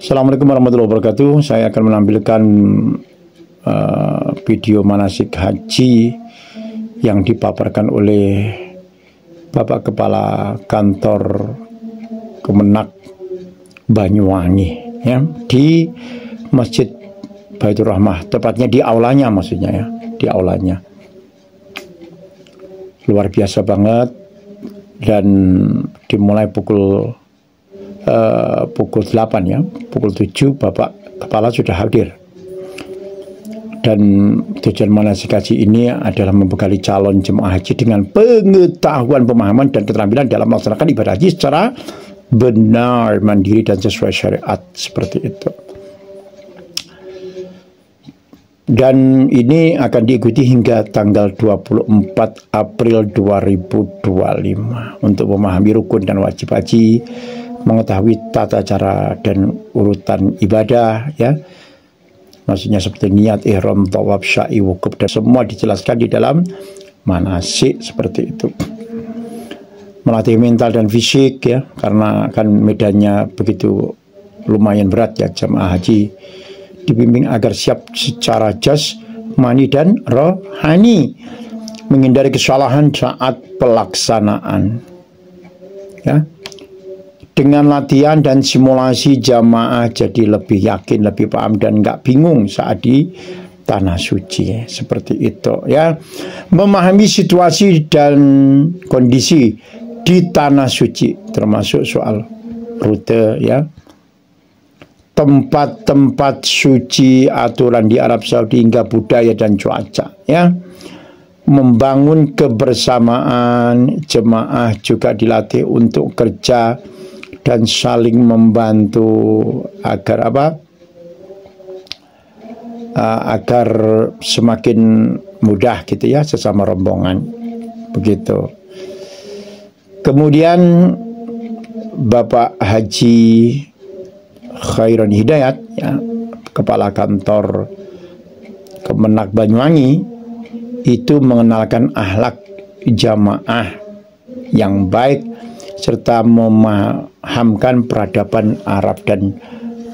Assalamualaikum warahmatullahi wabarakatuh. Saya akan menampilkan video manasik haji yang dipaparkan oleh Bapak Kepala Kantor Kemenak Banyuwangi ya, di Masjid Baitur Rahmah, tepatnya di aulanya, maksudnya ya, di aulanya. Luar biasa banget, dan dimulai pukul 8 ya, pukul 7 Bapak Kepala sudah hadir. Dan tujuan manasik haji ini adalah membekali calon jemaah haji dengan pengetahuan, pemahaman, dan keterampilan dalam melaksanakan ibadah haji secara benar, mandiri, dan sesuai syariat, seperti itu. Dan ini akan diikuti hingga tanggal 24 April 2025 untuk memahami rukun dan wajib haji, mengetahui tata cara dan urutan ibadah ya, maksudnya seperti niat, ihram, tawaf, sya'i, wukuf, dan semua dijelaskan di dalam manasik seperti itu. Melatih mental dan fisik ya, karena kan medannya begitu lumayan berat ya, jemaah haji dibimbing agar siap secara jasmani dan rohani, menghindari kesalahan saat pelaksanaan ya. Dengan latihan dan simulasi, jamaah jadi lebih yakin, lebih paham, dan nggak bingung saat di tanah suci, seperti itu ya. Memahami situasi dan kondisi di tanah suci, termasuk soal rute ya, tempat-tempat suci, aturan di Arab Saudi, hingga budaya dan cuaca ya. Membangun kebersamaan, jemaah juga dilatih untuk kerja dan saling membantu agar agar semakin mudah gitu ya, sesama rombongan begitu. Kemudian Bapak Haji Khairun Hidayat ya, Kepala Kantor Kemenak Banyuwangi, itu mengenalkan akhlak jamaah yang baik serta memahamkan peradaban Arab dan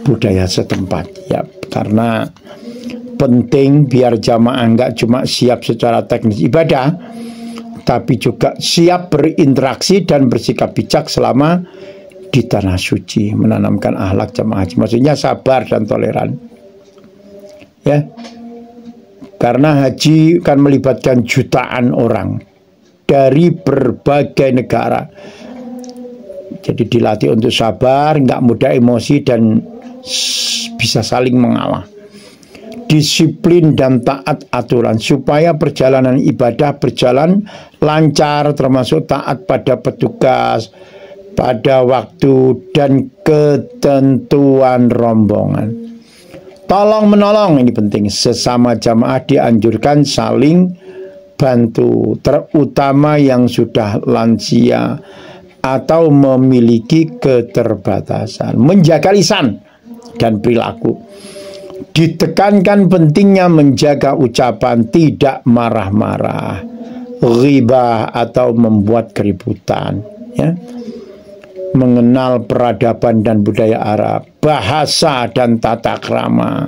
budaya setempat ya, karena penting biar jamaah nggak cuma siap secara teknis ibadah, tapi juga siap berinteraksi dan bersikap bijak selama di tanah suci, menanamkan akhlak jamaah haji, maksudnya sabar dan toleran ya, karena haji kan melibatkan jutaan orang dari berbagai negara. Jadi dilatih untuk sabar, nggak mudah emosi, dan bisa saling mengalah, disiplin dan taat aturan supaya perjalanan ibadah berjalan lancar, termasuk taat pada petugas, pada waktu dan ketentuan rombongan. Tolong menolong, ini penting, sesama jamaah dianjurkan saling bantu, terutama yang sudah lansia atau memiliki keterbatasan. Menjaga lisan dan perilaku, ditekankan pentingnya menjaga ucapan, tidak marah-marah, ghibah atau membuat keributan ya. Mengenal peradaban dan budaya Arab, bahasa dan tata krama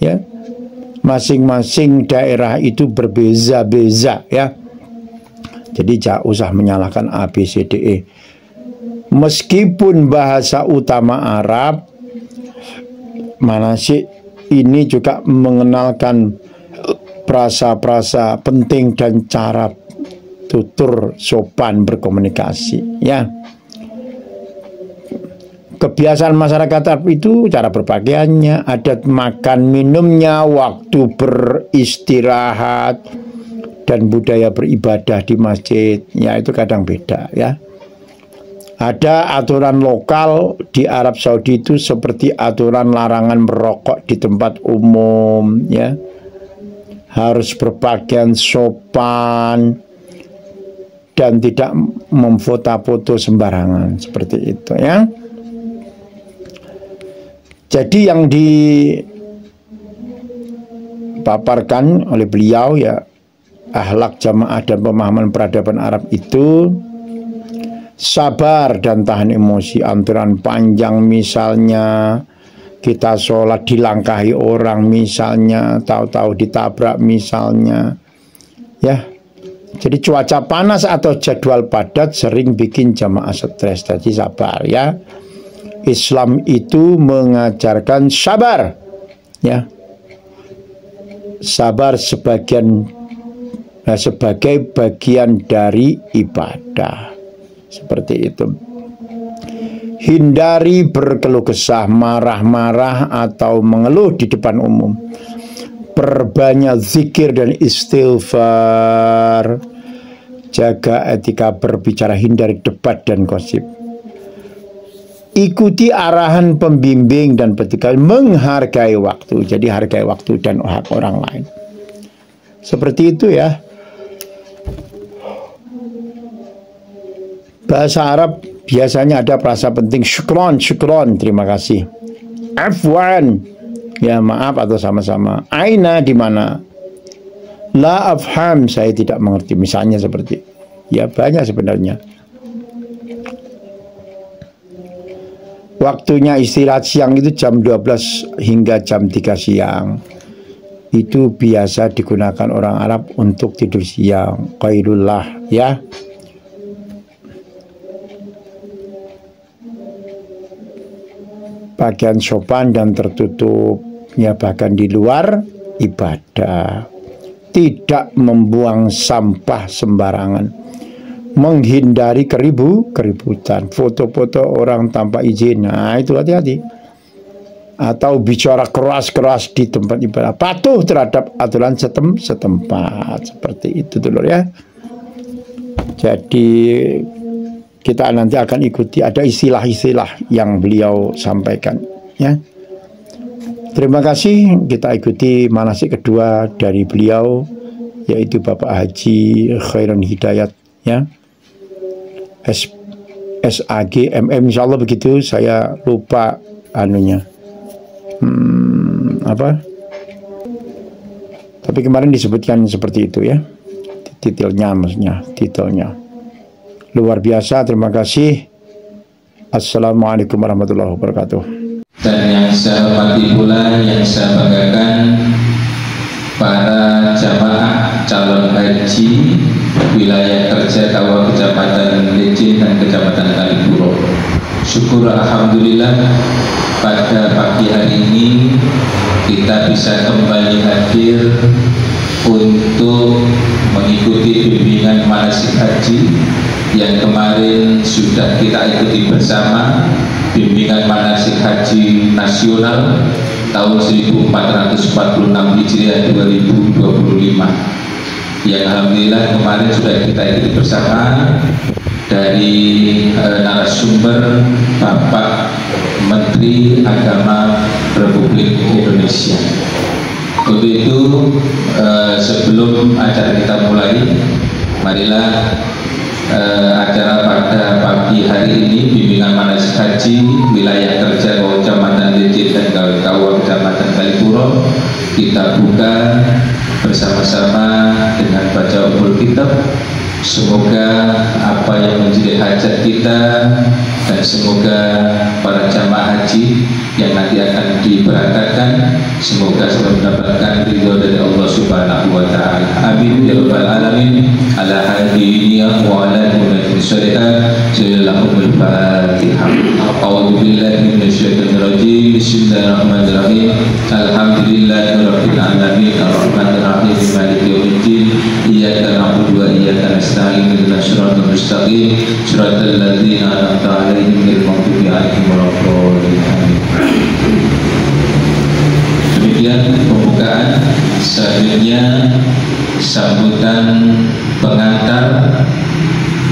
ya. Masing-masing daerah itu berbeza-beza ya. Jadi jangan usah menyalahkan A, B, C, D, E. Meskipun bahasa utama Arab, manasik ini juga mengenalkan prasa-prasa penting dan cara tutur sopan berkomunikasi ya. Kebiasaan masyarakat Arab itu cara berpakaiannya, adat makan minumnya, waktu beristirahat, dan budaya beribadah di masjid ya, itu kadang beda ya. Ada aturan lokal di Arab Saudi itu seperti aturan larangan merokok di tempat umum ya, harus berpakaian sopan dan tidak memfoto-foto sembarangan, seperti itu ya. Jadi yang dipaparkan oleh beliau ya, akhlak jamaah dan pemahaman peradaban Arab itu sabar dan tahan emosi, aturan panjang misalnya kita sholat dilangkahi orang misalnya, tahu-tahu ditabrak misalnya, ya. Jadi cuaca panas atau jadwal padat sering bikin jamaah stres. Jadi sabar ya. Islam itu mengajarkan sabar, ya. Sabar sebagai bagian dari ibadah. Seperti itu. Hindari berkeluh kesah, marah-marah atau mengeluh di depan umum. Perbanyak zikir dan istighfar. Jaga etika berbicara, hindari debat dan gosip. Ikuti arahan pembimbing dan petugas, menghargai waktu. Jadi hargai waktu dan hak orang lain. Seperti itu ya. Bahasa Arab biasanya ada frasa penting, syukron, syukron, terima kasih. Afwan, ya maaf atau sama-sama. Aina, di mana? La afham, saya tidak mengerti. Misalnya seperti, ya banyak sebenarnya. Waktunya istirahat siang itu jam 12 hingga jam 3 siang. Itu biasa digunakan orang Arab untuk tidur siang. Qailullah, ya. Bagian sopan dan tertutup, ya, bahkan di luar ibadah. Tidak membuang sampah sembarangan, menghindari keributan, foto-foto orang tanpa izin. Nah, itu hati-hati. Atau bicara keras-keras di tempat ibadah. Patuh terhadap aturan setempat. Seperti itu dulu ya. Jadi kita nanti akan ikuti, ada istilah-istilah yang beliau sampaikan ya. Terima kasih. Kita ikuti manasik kedua dari beliau, yaitu Bapak Haji Khairun Hidayat ya. SAG MM, insya Allah begitu. Saya lupa anunya apa, tapi kemarin disebutkan seperti itu ya, titelnya, maksudnya titelnya. Luar biasa, terima kasih. Assalamualaikum warahmatullahi wabarakatuh. Dan yang saya hormati pula, yang saya banggakan, para jamaah calon haji wilayah kerja Kawah Kecamatan Lecin dan Kecamatan Kalipuro. Syukur alhamdulillah pada pagi hari ini kita bisa kembali hadir untuk mengikuti bimbingan manasik haji yang kemarin sudah kita ikuti bersama, bimbingan manasik haji nasional tahun 1446 Hijriah 2025, yang alhamdulillah kemarin sudah kita ikuti bersama dari narasumber Bapak Menteri Agama Republik Indonesia. Untuk itu sebelum acara kita mulai, marilah acara pada pagi hari ini bimbingan manasik haji wilayah kerja Kecamatan Lecin dan Kawah Kecamatan Kalipuro kita buka bersama-sama dengan baca ummul kitab. Semoga apa yang menjadi hajat kita dan semoga para jamaah haji yang nanti akan diberangkatkan semoga mendapatkan ridho dari Allah Subhanahu wa taala. Amin ya rabbal alamin. Ala hadiyya wa ala munafiqin syarikat. Jallahumul Fatihah. A'udzu billahi minasyaitonir rajim. Bismillahirrahmanirrahim. Alhamdulillahirabbil alamin. Arrahmanir rahim. Maliki yaumiddin. Iyyaka na'budu wa iyyaka nasta'in. Ihdinas siratal mustaqim. Siratal ladzina an'amta 'alaihim ghairil maghdubi 'alaihim waladdallin. Demikian pembukaan. Selanjutnya sambutan pengantar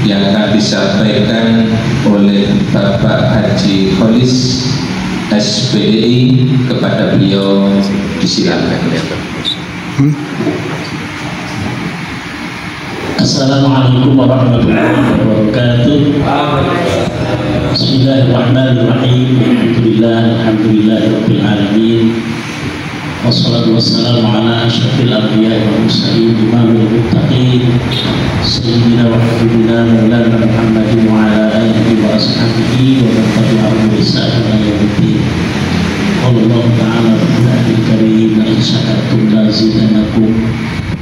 yang akan disampaikan oleh Bapak Haji Kholis SPDI. Kepada beliau disilakan. Assalamualaikum warahmatullahi wabarakatuh. Bismillahirrahmanirrahim. Alhamdulillahirabbil alamin. Wassalatu wassalamu ala asyrafil anbiya'i wal mursalin imamil muttaqin sayyidina wa habibina maulana Muhammadin wa ala alihi wa ashabihi wa man tabi'ahum bi ihsan ila yaumil din. Allah Ta'ala Al-Qur'anil Karim, la in syakartum la azidannakum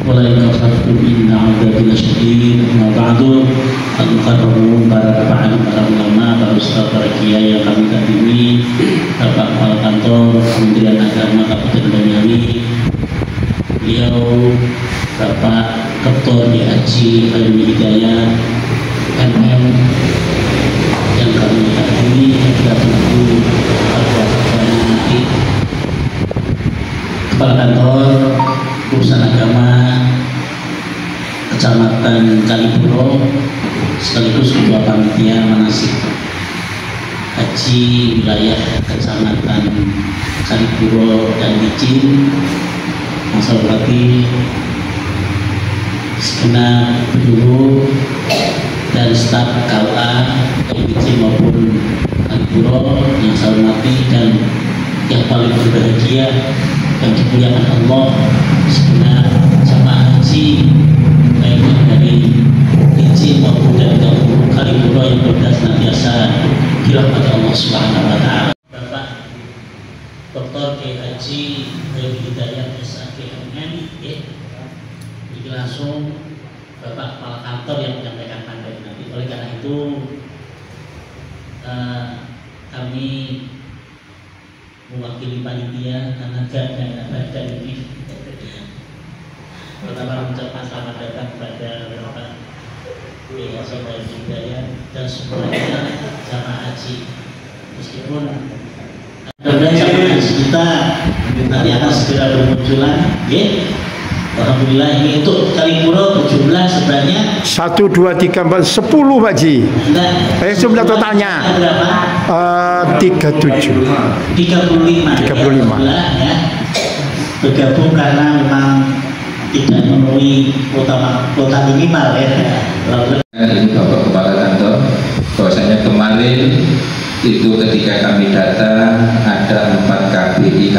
wa la in kafartum inna 'adzabi lasyadid. Amma ba'du, al-mukarramun, para alim, para ulama, para ustaz, para kiai yang kami kadimi, Bapak Kepala Kantor Kementerian Agama Kabupaten Banyuwangi, beliau Bapak Dr. Haji Khairul Hidayat MM yang kami kadimi, juga tentu Kepala Kantor Urusan Agama Kecamatan Kalipuro sekaligus Ketua Panitia Manasik Haji wilayah Kecamatan Kalipuro dan Licin, yang saya hormati segenap penduduk dan staf KUA Licin maupun Kalipuro yang saya hormati, dan yang paling berbahagia yang dimuliakan Allah, segenap jamaah haji baik dari Licin maupun dari Kalipuro yang senantiasa dirahmati Allah Subhanahu wa Ta'ala. Bapak Dr. Haji Khairul Hidayat SAGMM, ini langsung Bapak Kepala Kantor yang menyampaikan materi nanti. Oleh karena itu kami mewakili panitia karena ada ini. Pertama mengucapkan selamat datang kepada Bapak Haji Khairul Hidayat dan semuanya jamaah haji. Meskipun ada jamaah haji kita nanti akan segera bermunculan, alhamdulillah. Ini untuk Kalipuro berjumlah sebanyak 1, 2, 3, 4, 10 Pak Ji. Jumlah totalnya berapa? 37. 35 ya. Bergabung karena memang tidak memenuhi kuota minimal ya. Ini Bapak Kepala Kantor, bahwasanya kemarin itu ketika kami datang ada 4 KPIH,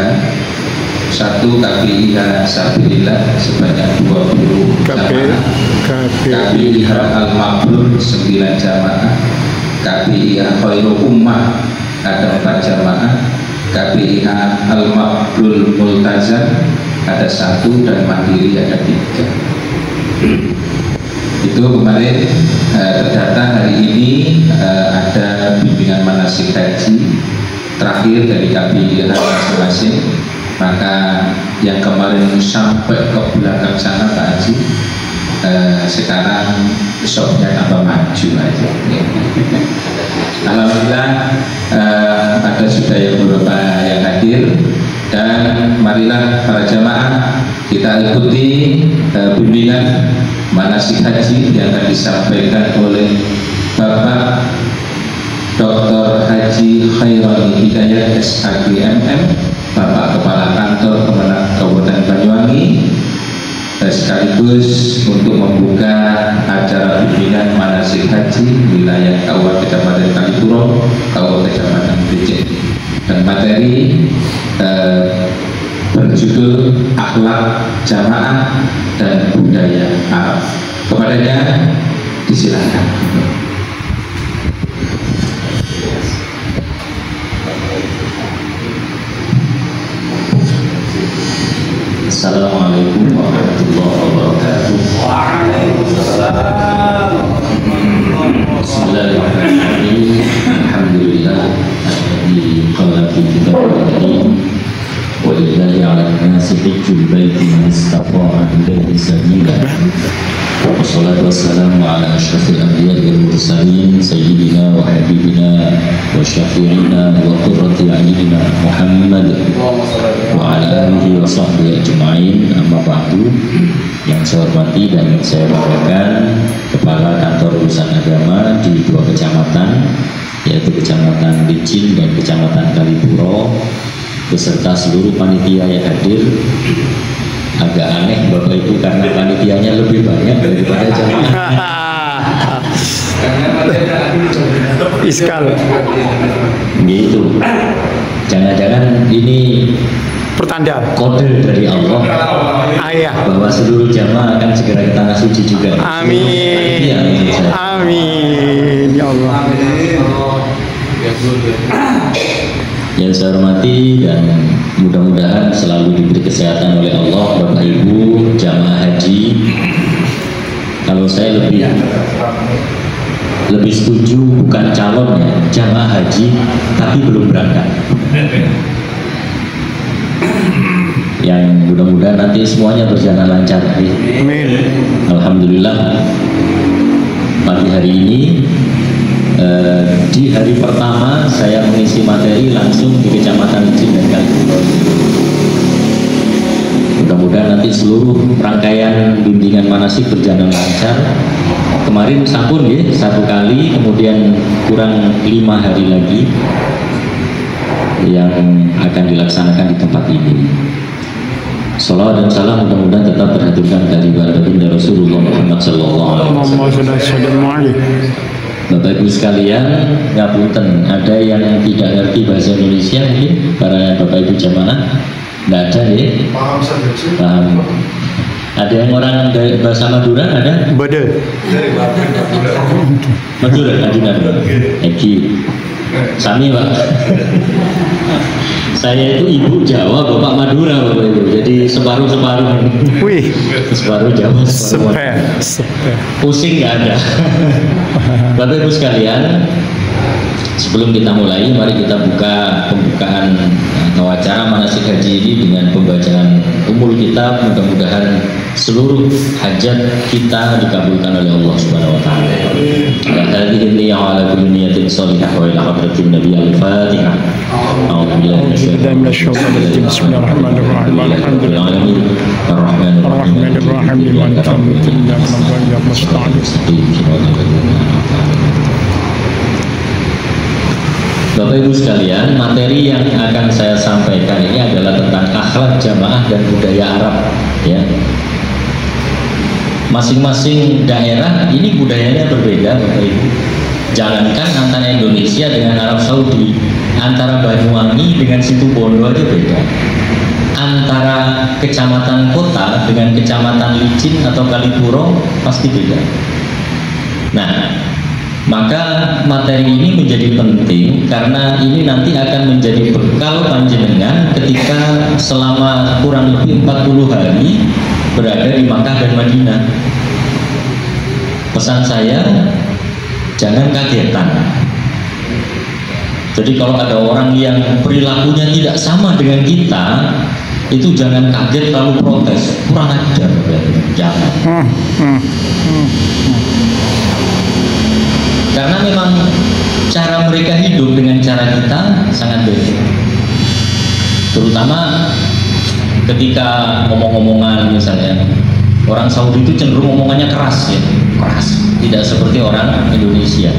1 KPIH Sabilillah sebanyak 20 jamaah, KPIH Al-Mabrur 9 jamaah, KPIH Khairul Ummah ada 4 jamaah, KPIH Al-Mabrur Multazam ada 1, dan Mandiri ada 3. Itu kemarin terdata. Hari ini ada bimbingan manasik haji terakhir dari KPIH masing-masing. Maka yang kemarin sampai ke belakang sana Pak Haji, sekarang shopnya tambah maju aja. Alhamdulillah ada sudah yang beberapa yang hadir, dan marilah para jamaah kita ikuti bimbingan manasik haji yang akan disampaikan oleh Bapak Dr. Haji Khairul Hidayat SAGMM, Bapak Kepala Kantor Kemenag Kabupaten Banyuwangi, sekaligus untuk membuka acara bimbingan manasik haji wilayah Kabupaten Kecamatan Kalipuro, Kabupaten Kecamatan Licin, dan materi berjudul Akhlak Jamaah dan Budaya Arab. Kepadanya disilakan. Assalamualaikum warahmatullahi wabarakatuh. Waalaikumsalam. Bismillahirrahmanirrahim. Alhamdulillah alladzi khalaqa kitabal walillahi 'alan nasi hajjul baiti man istata'a ilaihi sabila. Wassalatu wassalamu ala asyrafil anbiya'i wal mursalin sayyidina wa habibina wa syafi'ina wa qurrati a'yunina Muhammad wa ala alihi wa sahbihi ajma'in. Amma ba'du. Yang saya hormati dan yang saya banggakan, Kepala Kantor Urusan Agama di 2 kecamatan, yaitu Kecamatan Licin dan Kecamatan Kalipuro, beserta seluruh panitia yang hadir. Agak aneh Bapak Ibu karena panitianya lebih banyak daripada jamaah. Iskal. Gitu. Jangan-jangan ini Pertanda kode dari Allah bahwa seluruh jamaah akan segera ke tanah suci juga. Amin. Amin ya Allah. Yang saya hormati dan mudah-mudahan selalu diberi kesehatan oleh Allah Bapak Ibu jamaah haji. Kalau saya lebih setuju bukan calon ya, jamaah haji tapi belum berangkat. Yang mudah-mudahan nanti semuanya berjalan lancar. Amin. Alhamdulillah pagi hari ini di hari pertama saya mengisi materi langsung di Kecamatan Licin dan Kalipuro. Mudah-mudahan nanti seluruh rangkaian bimbingan manasik berjalan lancar. Kemarin sampun ya, 1 kali, kemudian kurang 5 hari lagi yang akan dilaksanakan di tempat ini. Salawat dan salam mudah-mudahan tetap terhaturkan dari baginda Rasulullah Muhammad sallallahu alaihi wasallam. Bapak Ibu sekalian, ngapunten, ada yang tidak ngerti bahasa Indonesia mungkin para Bapak Ibu jamaah? Nggak ada ya? Paham. Ada yang orang dari bahasa Madura ada? Madura, Madura. Eki. Sami Pak. Saya itu ibu Jawa, bapak Madura Bapak Ibu. Jadi separuh-separuh. Wih. Separuh Jawa, separuh Madura. Pusing nggak ada. Bapak Ibu sekalian, sebelum kita mulai, mari kita buka pembukaan atau acara manasik haji ini dengan pembacaan umul kitab. Mudah-mudahan seluruh hajat kita dikabulkan oleh Allah Subhanahu wa taala. Hadhihi niyyah ala kulli niyatin shalihah wa ila hadratin nabiy al-fatihah. A'udzu billahi minasyaitonir rajim. Bismillahirrahmanirrahim. Alhamdulillahil alamin. Arrahmanir rahim. Maliki yaumiddin. Bapak Ibu sekalian, materi yang akan saya sampaikan ini adalah tentang akhlak jamaah dan budaya Arab ya. Masing-masing daerah ini budayanya berbeda Bapak Ibu. Jangankan antara Indonesia dengan Arab Saudi, antara Banyuwangi dengan Situbondo aja beda. Antara kecamatan kota dengan kecamatan Licin atau Kalipuro pasti beda. Nah, maka materi ini menjadi penting karena ini nanti akan menjadi bekal panjenengan ketika selama kurang lebih 40 hari berada di Makkah dan Madinah. Pesan saya, jangan kagetan. Jadi kalau ada orang yang perilakunya tidak sama dengan kita, itu jangan kaget lalu protes, kurang ajar, jangan. Karena memang cara mereka hidup dengan cara kita sangat beda. Terutama ketika ngomong-ngomongan misalnya, orang Saudi itu cenderung ngomongannya keras ya, keras, tidak seperti orang Indonesia.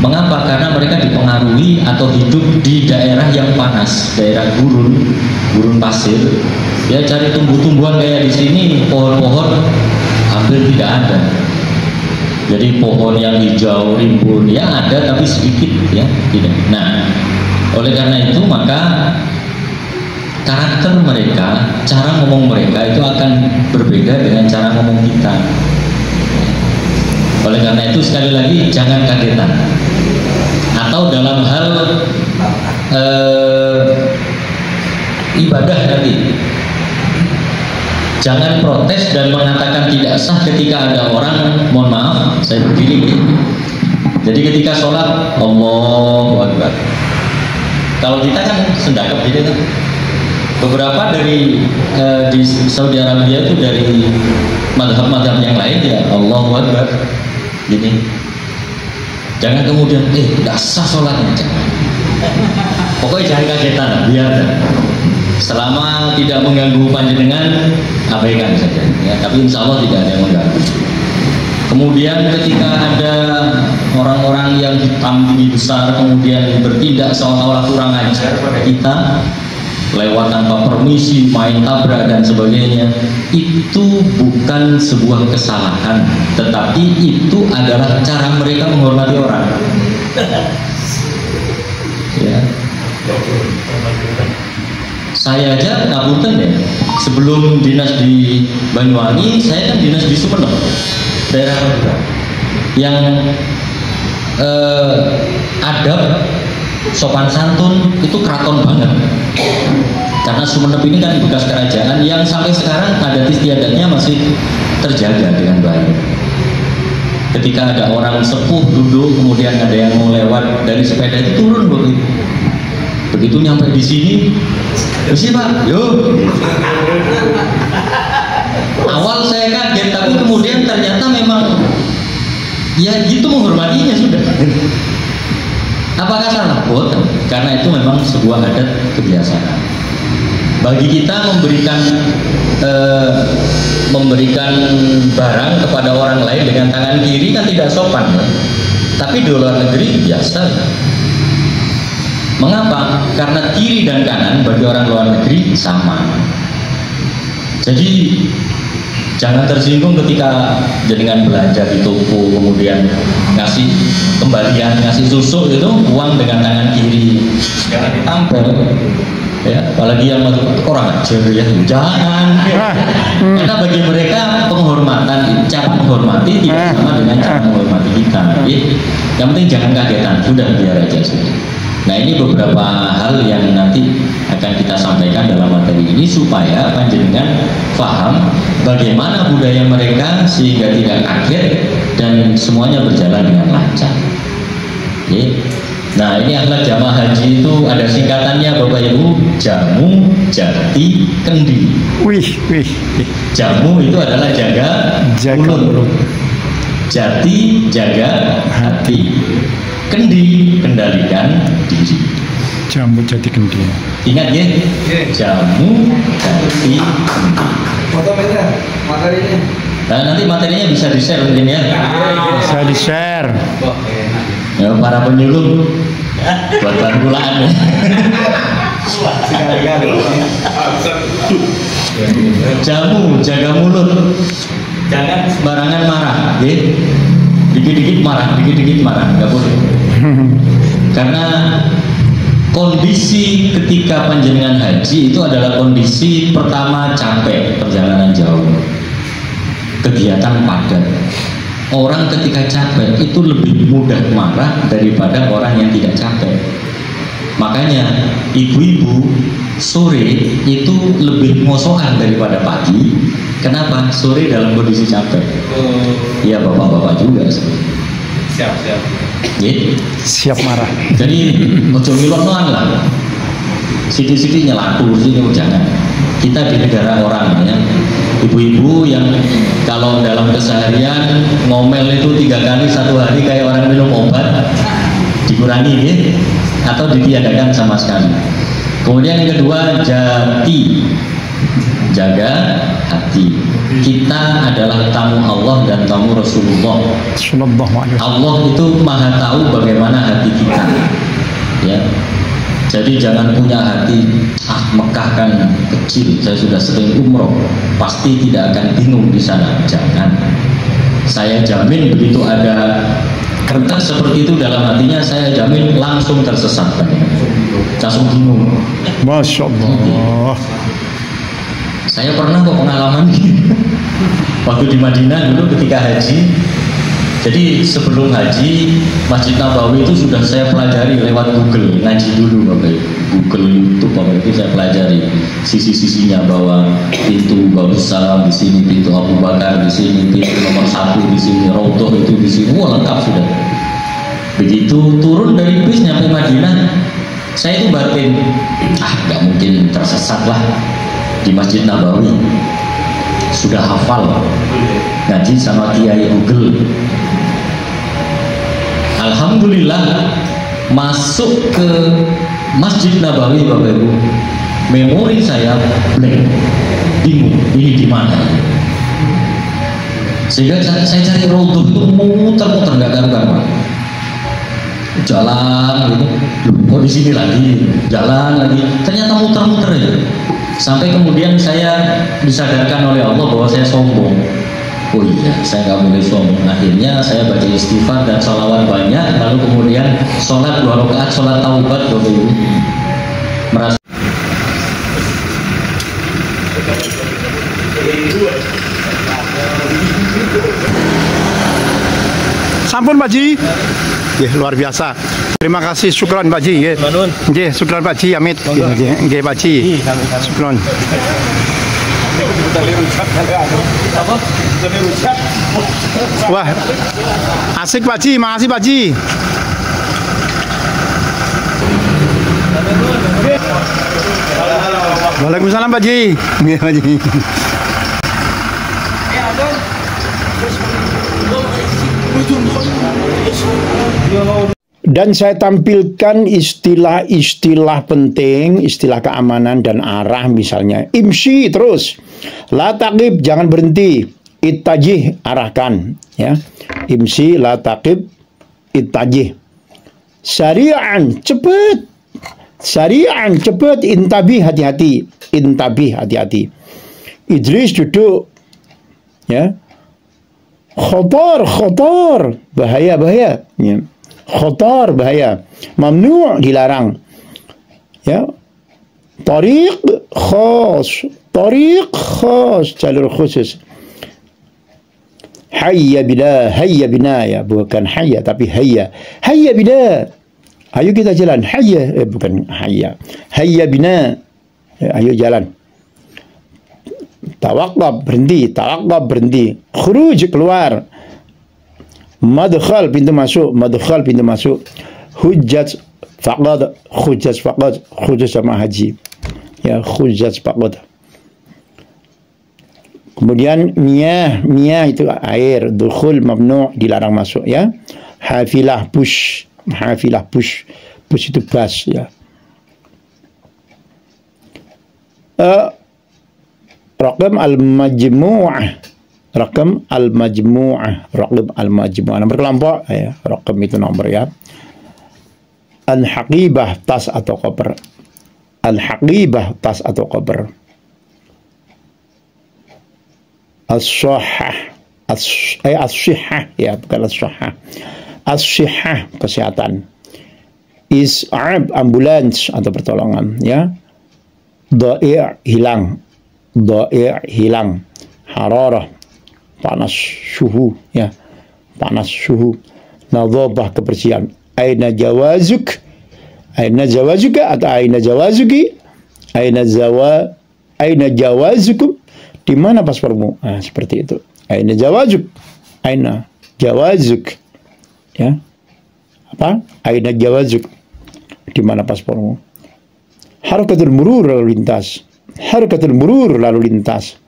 Mengapa? Karena mereka dipengaruhi atau hidup di daerah yang panas, daerah gurun pasir. Ya cari tumbuh-tumbuhan kayak di sini, pohon-pohon hampir tidak ada. Jadi pohon yang hijau rimbun ya ada tapi sedikit ya, tidak. Nah, oleh karena itu maka karakter mereka, cara ngomong mereka itu akan berbeda dengan cara ngomong kita. Oleh karena itu sekali lagi jangan kagetan. Atau dalam hal ibadah nanti, jangan protes dan mengatakan tidak sah ketika ada orang, mohon maaf, saya berdiri. Jadi ketika sholat, Allahu Akbar. Kalau kita kan sendakap gitu kan. Beberapa dari di Saudi Arabia itu dari madhab-madhab yang lain ya Allahu Akbar. Gini. Jangan kemudian, tidak sah sholatnya, jangan. Pokoknya jangan kagetan, biar selama tidak mengganggu panjenengan, abaikan saja. Ya, tapi insya Allah tidak ada yang mengganggu. Kemudian ketika ada orang-orang yang hitam tinggi besar kemudian bertindak seolah-olah kurang ajar pada kita, lewat tanpa permisi, main tabrak dan sebagainya, itu bukan sebuah kesalahan, tetapi itu adalah cara mereka menghormati orang. Ya. Saya aja ngapunten ya, sebelum dinas di Banyuwangi, saya kan dinas di Sumeneb, daerah Madura, yang adab sopan santun itu keraton banget. Karena Sumenep ini kan bekas kerajaan yang sampai sekarang adat istiadatnya masih terjaga dengan baik. Ketika ada orang sepuh duduk, kemudian ada yang mau lewat dari sepeda itu turun begitu. Begitu nyampe di sini, "Misi Pak, yuk." Awal saya kaget, tapi kemudian ternyata memang ya gitu menghormatinya sudah. Apakah salah? Oh, karena itu memang sebuah adat kebiasaan. Bagi kita memberikan barang kepada orang lain dengan tangan kiri kan tidak sopan, ya? Tapi di luar negeri biasa. Mengapa? Karena kiri dan kanan bagi orang luar negeri sama. Jadi jangan tersinggung ketika jenengan belanja di toko kemudian ngasih kembalian, ngasih susu itu uang dengan tangan kiri. Jangan ditampel. Ya, apalagi yang orang aja ya, jangan. Karena bagi mereka penghormatan, cara menghormati tidak sama dengan cara menghormati kita. Yang penting jangan kagetan, sudah biar aja sudah. Nah, ini beberapa hal yang nanti akan kita sampaikan dalam materi ini supaya panjenengan paham bagaimana budaya mereka sehingga tidak kaget dan semuanya berjalan dengan lancar. Oke. Nah, ini akhlak jamaah haji itu ada singkatannya Bapak Ibu, jamu, jati, kendi. Wih. Jamu itu adalah jaga mulut. Jati, jaga hati. Kendi, kendalikan diri. Jamu, jati, kendi. Ingat ya, jamu, jati, kendi. Foto beda materinya. Nah, nanti materinya bisa di-share mungkin ya. Bisa di-share. Ya, para penyuluh buat bahan pulaan ya. Sekali-kali. Jamu, jaga mulut. Jangan sembarangan marah, ya. Dikit-dikit marah, nggak boleh. Karena kondisi ketika panjenengan haji itu adalah kondisi pertama capek, perjalanan jauh, kegiatan padat. Orang ketika capek itu lebih mudah marah daripada orang yang tidak capek. Makanya ibu-ibu sore itu lebih ngosokan daripada pagi. Kenapa? Sore dalam kondisi capek. Iya, bapak-bapak juga. Siap. Yeah. Siap marah. Jadi ojo milon-milon lah. Siti-siti nyelatur sini jangan. Kita di negara orang ya. Ibu-ibu yang kalau dalam keseharian ngomel itu 3 kali 1 hari kayak orang minum obat, dikurangi ya, atau ditiadakan sama sekali. Kemudian yang kedua, jati, jaga hati. Kita adalah tamu Allah dan tamu Rasulullah. Allah itu maha tahu bagaimana hati kita ya. Jadi jangan punya hati Mekah kan kecil, saya sudah sering umroh, pasti tidak akan bingung di sana. Jangan. Saya jamin begitu ada kertas seperti itu dalam hatinya, saya jamin langsung tersesat, langsung bingung. Masya Allah. Saya pernah kok pengalaman waktu di Madinah dulu ketika haji. Jadi sebelum haji Masjid Nabawi itu sudah saya pelajari lewat Google, ngaji dulu Bapak Ibu. Google YouTube Bapak Ibu saya pelajari sisi-sisinya, bahwa pintu Babus Salam di sini, pintu Abu Bakar di sini, pintu nomor 1 di sini, Raudhah itu di sini, wah lengkap sudah. Begitu turun dari bis nyampe Madinah, saya itu batin, nggak mungkin tersesat lah di Masjid Nabawi. Sudah hafal ngaji sama Kiai Google. Alhamdulillah masuk ke Masjid Nabawi Bapak Ibu, memori saya blank, bingung ini di mana. Sehingga saya cari Raudhah itu muter-muter nggak karuan. Jalan gitu, kok di sini lagi, jalan lagi, ternyata muter-muter ya. Sampai kemudian saya disadarkan oleh Allah bahwa saya sombong. Oh iya, saya nggak boleh sombong. Akhirnya saya baca istighfar dan sholawat banyak, lalu kemudian sholat 2 rakaat, sholat taubat, Bapak Ibu. Merasa Sampun Pak Ji. Nggih, luar biasa. Terima kasih, syukron Pak Ji nggih. Nggih, syukron Pak Ji Amit. Nggih Pak Ji. Syukron. Wah, asik Pak Ji, makasih Pak Ji. Waalaikumsalam Pak Ji. Nggih Pak Ji. Dan saya tampilkan istilah-istilah penting, istilah keamanan dan arah, misalnya imsi terus, la taqib jangan berhenti, ittajih arahkan, ya. Imsi la taqib ittajih. Sari'an cepat, sari'an cepat, intabi hati-hati, intabi hati-hati. Idris duduk, ya. Khotor bahaya ya. Khotor bahaya, mamnu dilarang, ya. Tariq khas jalur khusus. Hayya bina ya, bukan hayya tapi hayya bina, ayo kita jalan, hayya bukan hayya bina, ya, ayo jalan. Tawaqqab berhenti, khuruj keluar, madkhal pintu masuk, hujjat faqad, khusus sama haji, ya, hujjat faqad. Kemudian miyah itu air, dukhul mamnu dilarang masuk, ya. Hafilah push itu bas, ya. Raqam al-majmu'ah, nomor kelompok, ya. Raqam itu nomor, ya. Al-haqibah tas atau koper, as-sahhah, as-sihhah, ya, bukan as-sahhah, as-sihhah kesehatan, is'ab ambulans atau pertolongan, ya. Dha'i' hilang, hararah panas suhu, ya, nadhabah kebersihan, aina jawazuka atau aina jawazuki, aina jawazukum, di mana paspormu, nah, seperti itu, aina jawazuk, ya, apa, aina jawazuk, di mana paspormu. Harakatul murur lalu lintas,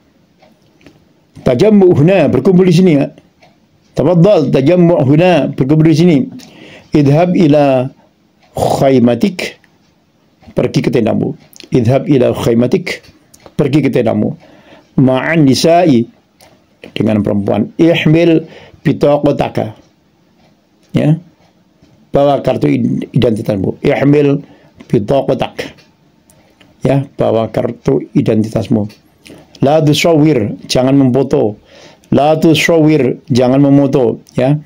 tajammu huna berkumpul di sini, ya. Tafaddal tajammu huna berkumpul di sini. Idhab ila khaymatik, pergi ke tendamu. Idhab ila khaymatik, pergi ke tendamu. Ma'an nisa'i, dengan perempuan. Ihmil bitaqataka, ya, bawa kartu identitasmu. Ihmil bitaqatak, ya, bawa kartu identitasmu. La tusawwir, jangan memfoto. La tusawwir, jangan memoto, ya.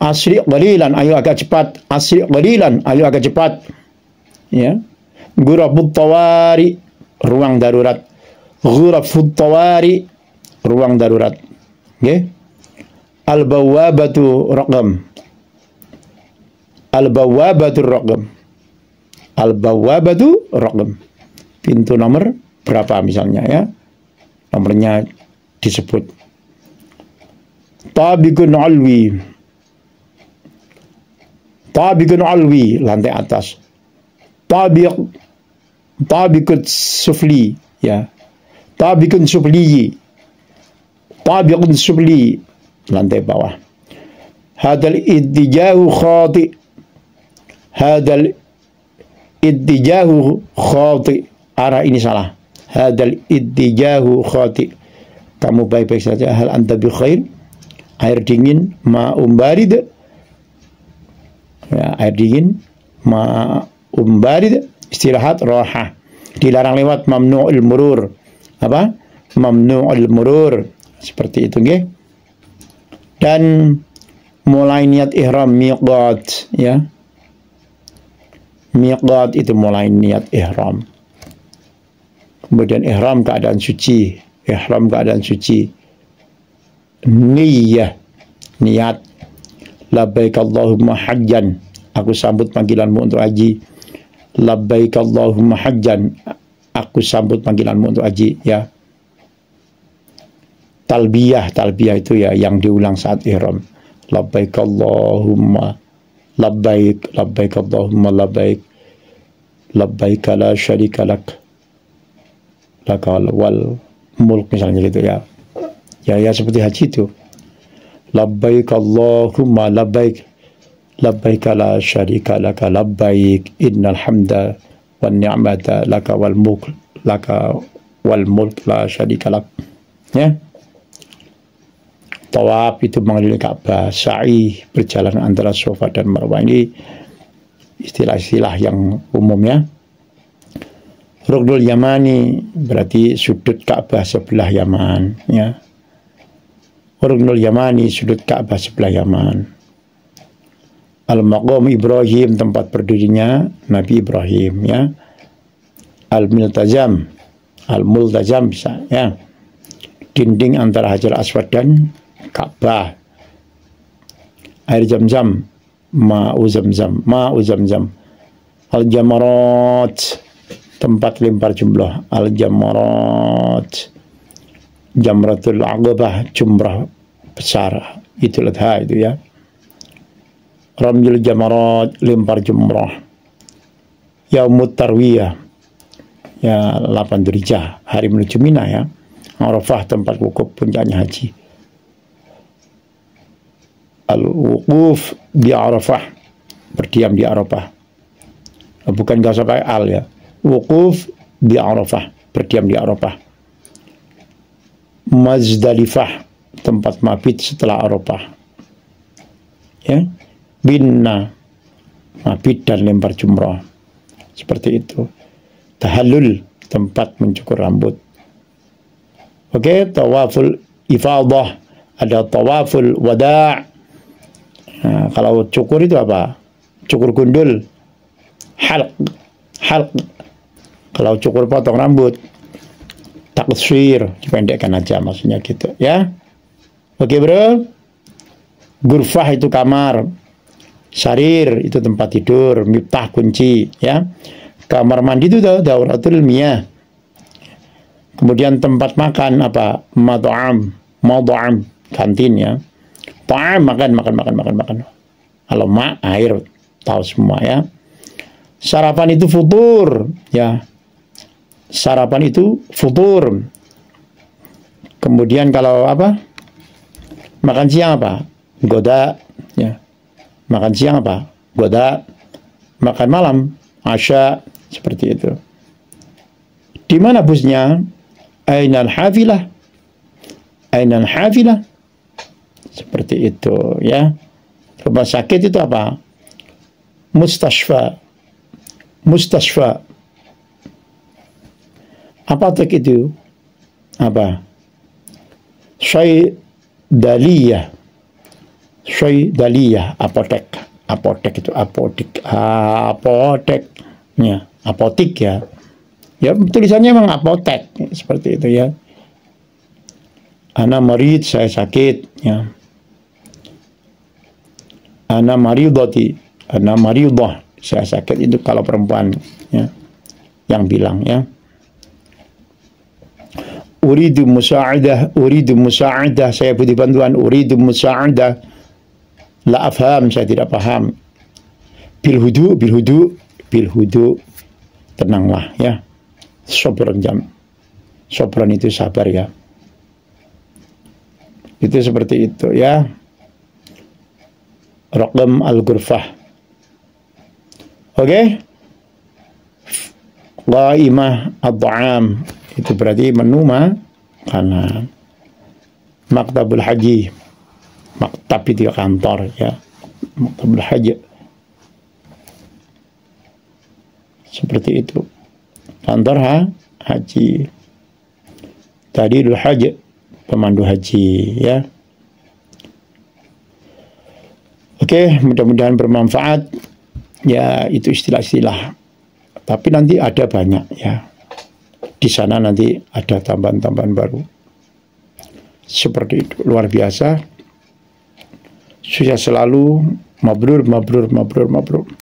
Asri qalilan, ayo agak cepat. Asri qalilan, ayo agak cepat, ya. Ghurafut tawari, ruang darurat. Ghurafut tawari, ruang darurat, okay. Al-bawwabatu raqam, pintu nomor berapa misalnya, ya, nomornya disebut. Tabiqun alwi, lantai atas. Tabiqut sufli, ya. Tabiqun sufli, lantai bawah. Hadal iddijahu khati, arah ini salah. Hadal iddijahu khati, kamu baik-baik saja. Hal anta bi khair, air dingin, ma'um barid, ya, air dingin, ma'um barid, istirahat, rohah, dilarang lewat, mamnu'ul murur, apa? Mamnu'ul murur, seperti itu, nggih. Dan mulai niat ihram, miqat, ya. Miqat itu mulai niat ihram. Kemudian ihram keadaan suci, niyah, niat. Labbaik Allahumma hajjan, aku sambut panggilanmu untuk haji. Labbaik Allahumma hajjan, aku sambut panggilanmu untuk haji, ya. Talbiyah itu ya yang diulang saat ihram. Labbaik Allahumma labbaik, labbaik Allahumma labbaik, labbaik la syarika lak, lakal wal mulk, misalnya gitu ya. Ya seperti haji itu. Labbaik Allahumma labbaik, labbaik la syarika laka labbaik, innal hamda wan ni'mata laka wal mulk la syarika lak. Ya. Tawaf itu mengelilingi Ka'bah, sa'i berjalan antara Safa dan Marwah. Ini istilah-istilah yang umumnya. Ruknul Yamani berarti sudut Ka'bah sebelah Yaman, ya. Ruknul Yamani sudut Ka'bah sebelah Yaman. Al-Maqam Ibrahim tempat berdirinya Nabi Ibrahim, ya. Al-Multazam bisa, ya. Dinding antara Hajar Aswad dan Ka'bah. Air Zam-Zam, Ma'u Zam-Zam. Al-Jamarat tempat lempar jumrah, Al-Jamarat. Jamratul Aqabah, jumrah besar, Idul Adha itu, ya. Ramyul Jamarat, lempar jumrah. Yaumut Tarwiyah, ya, 8 Dzulhijjah, hari menuju Mina, ya. Arafah tempat wukuf puncaknya haji. Al-wukuf di Arafah, berdiam di Arafah. Bukan gak usah pakai al, ya. Wukuf di Arafah, berdiam di Arafah. Muzdalifah, tempat mabit setelah Arafah, ya. Bina, mabit dan lempar jumrah, seperti itu. Tahallul, tempat mencukur rambut. Oke, tawaful ifadah, ada tawaful wada'. Nah, kalau cukur itu apa? Cukur gundul, halq. Kalau cukur potong rambut, taksir, dipendekkan aja, maksudnya gitu, ya. Oke, bro. Gurfah itu kamar, sarir itu tempat tidur, miftah kunci, ya. Kamar mandi itu dauratul miyah. Kemudian tempat makan apa? Mad'am, kantin, ya. Ta'am, makan. Kalau air, tahu semua, ya. Sarapan itu futur, ya. Sarapan itu futur. Kemudian kalau apa? Makan siang apa? Goda, ya. Makan siang apa? Goda. Makan malam, asya, seperti itu. Di mana busnya? Ainal hafilah. Seperti itu, ya. Rumah sakit itu apa? Mustashfa. Apa tek itu? Apa? Syaidaliyah, apotek itu apoteknya, apotik, ya. Ya, tulisannya memang apotek, seperti itu, ya. Ana marid, saya sakit, ya. Ana maridati, ana maridah, saya sakit, itu kalau perempuan, ya, yang bilang, ya. Uridu musa'adah, saya butuh bantuan. Uridu musa'adah, la afham, saya tidak paham. Bilhudu, tenanglah, ya. Sobran itu sabar, ya. Itu seperti itu, ya. Raqam al-ghurfah. Oke. Qaimah ad-dha'am, itu berarti menu makanan. Maktabul haji, maktab itu kantor, ya. Maktabul haji, seperti itu. Kantor haji. Tadidul haji, pemandu haji, ya. Oke, mudah-mudahan bermanfaat. Ya, itu istilah-istilah. Tapi nanti ada banyak, ya. Di sana nanti ada tambahan-tambahan baru. Seperti itu, luar biasa. Sukses selalu. Mabrur, mabrur, mabrur, mabrur.